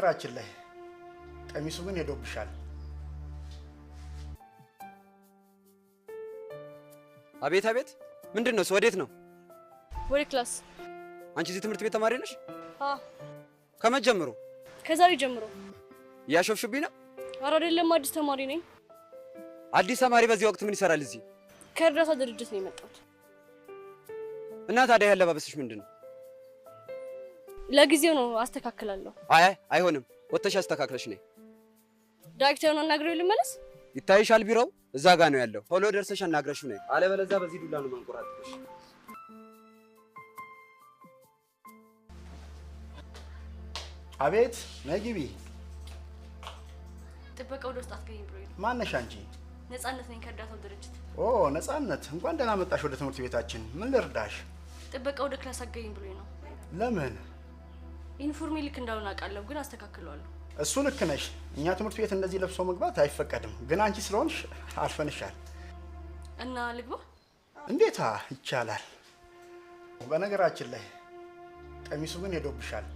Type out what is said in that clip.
ራችን ላይ ቀሚሱ ግን ሄዶብሻል። አቤት አቤት፣ ምንድነው? ወዴት ነው? ወደ ክላስ። አንቺ እዚህ ትምህርት ቤት ተማሪ ነሽ? አዎ። ከመቼ ጀምሮ? ከዛሬ ጀምሮ። ያሾፍሽብኝ ነው? ኧረ አይደለም፣ አዲስ ተማሪ ነኝ። አዲስ ተማሪ በዚህ ወቅት ምን ይሰራል እዚህ? ከእርዳታ ድርጅት ነው የመጣሁት። እና ታዲያ ያለባበስሽ ምንድነው? ለጊዜው ነው፣ አስተካክላለሁ። አይ አይሆንም፣ ወጥተሽ አስተካክለሽ ነይ። ዳይሬክተሩን አናግሬው ልመለስ? ይታይሻል፣ ቢሮው እዛ ጋር ነው ያለው። ቶሎ ደርሰሽ አናግረሽው ነይ። አለበለዚያ በዚህ ዱላ ነው ማንቆራጥሽ። አቤት፣ ነይ ግቢ። ጥበቃ ወደ ውስጥ አትገኝ ብሎኝ ነው። ማነሽ አንቺ? ነፃነት ነኝ፣ ከእርዳታው ድርጅት። ኦ ነፃነት፣ እንኳን ደህና መጣሽ ወደ ትምህርት ቤታችን። ምን ልርዳሽ? ጥበቃ ወደ ክላስ አትገኝ ብሎኝ ነው። ለምን? ዩኒፎርሜ ልክ እንዳልሆነ አውቃለሁ፣ ግን አስተካክለዋለሁ። እሱ ልክ ነሽ። እኛ ትምህርት ቤት እንደዚህ ለብሶ መግባት አይፈቀድም፣ ግን አንቺ ስለሆንሽ አልፈንሻል። እና ልግባ? እንዴታ ይቻላል። በነገራችን ላይ ቀሚሱ ግን ሄዶብሻል።